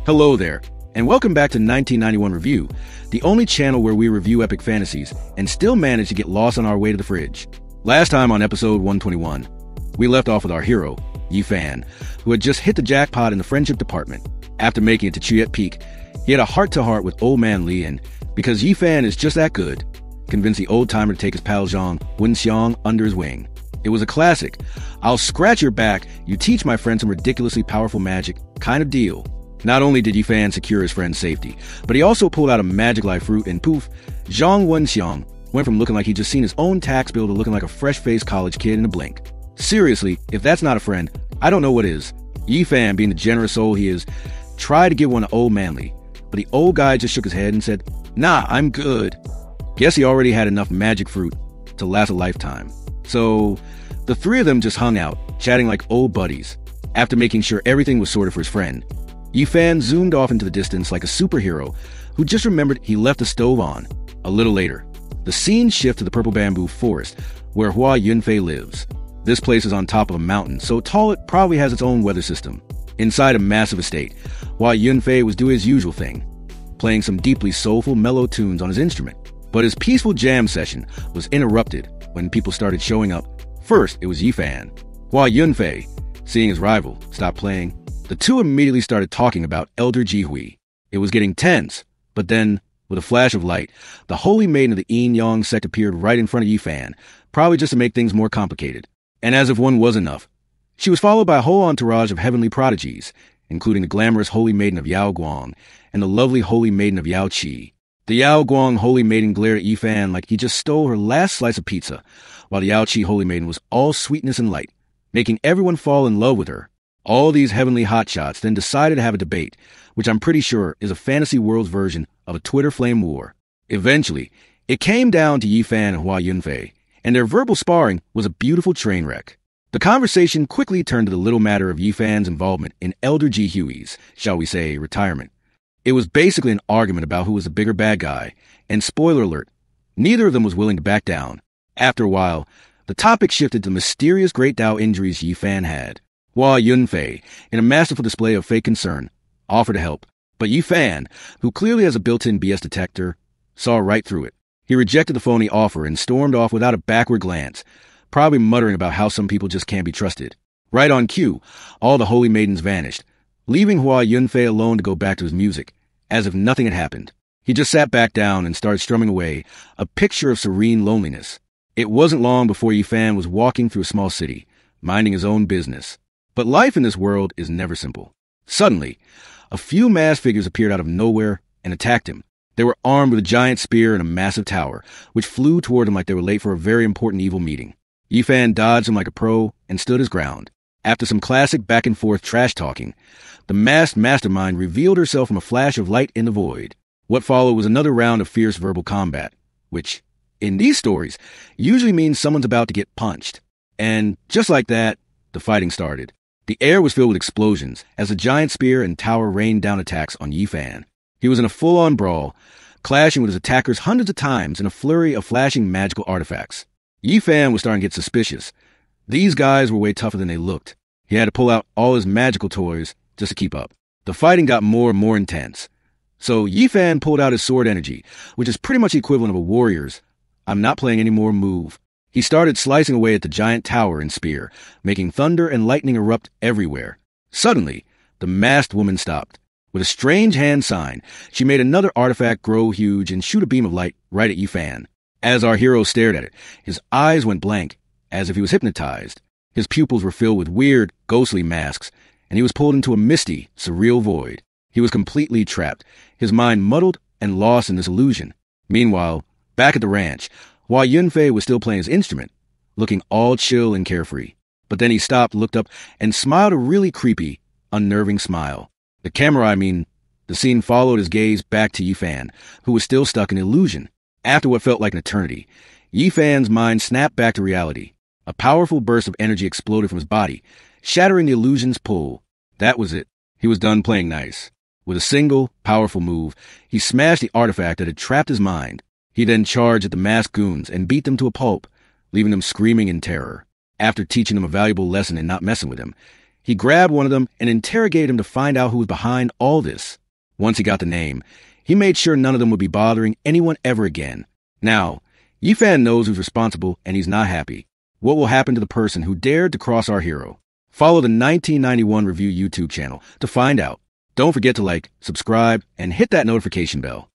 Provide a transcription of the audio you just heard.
Hello there, and welcome back to 1991 Review, the only channel where we review epic fantasies and still manage to get lost on our way to the fridge. Last time on episode 121, we left off with our hero, Yi-Fan, who had just hit the jackpot in the friendship department. After making it to Chiet Peak, he had a heart-to-heart with old man Li, and because Yi-Fan is just that good, convinced the old-timer to take his pal Zhang Wenxiang under his wing. It was a classic, I'll scratch your back, you teach my friend some ridiculously powerful magic kind of deal. Not only did Yi-Fan secure his friend's safety, but he also pulled out a magic life fruit, and poof, Zhang Wenxiang went from looking like he'd just seen his own tax bill to looking like a fresh-faced college kid in a blink. Seriously, if that's not a friend, I don't know what is. Yi-Fan, being the generous soul he is, tried to give one to old man Li, but the old guy just shook his head and said, "Nah, I'm good." Guess he already had enough magic fruit to last a lifetime. So, the three of them just hung out, chatting like old buddies. After making sure everything was sorted for his friend, Yi-Fan zoomed off into the distance like a superhero who just remembered he left the stove on. A little later, the scene shifts to the purple bamboo forest where Hua Yunfei lives. This place is on top of a mountain, so tall it probably has its own weather system. Inside a massive estate, Hua Yunfei was doing his usual thing, playing some deeply soulful, mellow tunes on his instrument. But his peaceful jam session was interrupted when people started showing up. First, it was Yi-Fan. Hua Yunfei, seeing his rival stop playing, the two immediately started talking about Elder Jihui. It was getting tense, but then, with a flash of light, the holy maiden of the Yin-Yang sect appeared right in front of Yi-Fan, probably just to make things more complicated. And as if one wasn't enough, she was followed by a whole entourage of heavenly prodigies, including the glamorous holy maiden of Yao Guang and the lovely holy maiden of Yao Qi. The Yao Guang holy maiden glared at Yi-Fan like he just stole her last slice of pizza, while the Yao Qi holy maiden was all sweetness and light, making everyone fall in love with her. All these heavenly hotshots then decided to have a debate, which I'm pretty sure is a fantasy world's version of a Twitter flame war. Eventually, it came down to Yi-Fan and Hua Yunfei, and their verbal sparring was a beautiful train wreck. The conversation quickly turned to the little matter of Yi-Fan's involvement in Elder Jihui's, shall we say, retirement. It was basically an argument about who was the bigger bad guy, and spoiler alert, neither of them was willing to back down. After a while, the topic shifted to the mysterious Great Tao injuries Yi-Fan had. Hua Yunfei, in a masterful display of fake concern, offered to help, but Yi-Fan, who clearly has a built-in BS detector, saw right through it. He rejected the phony offer and stormed off without a backward glance, probably muttering about how some people just can't be trusted. Right on cue, all the holy maidens vanished, leaving Hua Yunfei alone to go back to his music, as if nothing had happened. He just sat back down and started strumming away, a picture of serene loneliness. It wasn't long before Yi-Fan was walking through a small city, minding his own business. But life in this world is never simple. Suddenly, a few masked figures appeared out of nowhere and attacked him. They were armed with a giant spear and a massive tower, which flew toward him like they were late for a very important evil meeting. Yi-Fan dodged them like a pro and stood his ground. After some classic back-and-forth trash-talking, the masked mastermind revealed herself from a flash of light in the void. What followed was another round of fierce verbal combat, which, in these stories, usually means someone's about to get punched. And just like that, the fighting started. The air was filled with explosions as the giant spear and tower rained down attacks on Yi-Fan. He was in a full-on brawl, clashing with his attackers hundreds of times in a flurry of flashing magical artifacts. Yi-Fan was starting to get suspicious. These guys were way tougher than they looked. He had to pull out all his magical toys just to keep up. The fighting got more and more intense. So Yi-Fan pulled out his sword energy, which is pretty much the equivalent of a warrior's "I'm not playing any more" move. He started slicing away at the giant tower and spear, making thunder and lightning erupt everywhere. Suddenly, the masked woman stopped. With a strange hand sign, she made another artifact grow huge and shoot a beam of light right at Yi-Fan. As our hero stared at it, his eyes went blank, as if he was hypnotized. His pupils were filled with weird, ghostly masks, and he was pulled into a misty, surreal void. He was completely trapped, his mind muddled and lost in this illusion. Meanwhile, back at the ranch, Hua Yunfei was still playing his instrument, looking all chill and carefree. But then he stopped, looked up, and smiled a really creepy, unnerving smile. The scene followed his gaze back to Yi-Fan, who was still stuck in illusion. After what felt like an eternity, Yi-Fan's mind snapped back to reality. A powerful burst of energy exploded from his body, shattering the illusion's pull. That was it. He was done playing nice. With a single, powerful move, he smashed the artifact that had trapped his mind. He then charged at the masked goons and beat them to a pulp, leaving them screaming in terror. After teaching them a valuable lesson in not messing with him, He grabbed one of them and interrogated him to find out who was behind all this. Once he got the name, he made sure none of them would be bothering anyone ever again. Now, Yifan knows who's responsible and he's not happy. What will happen to the person who dared to cross our hero? Follow the 1991 Review YouTube channel to find out. Don't forget to like, subscribe, and hit that notification bell.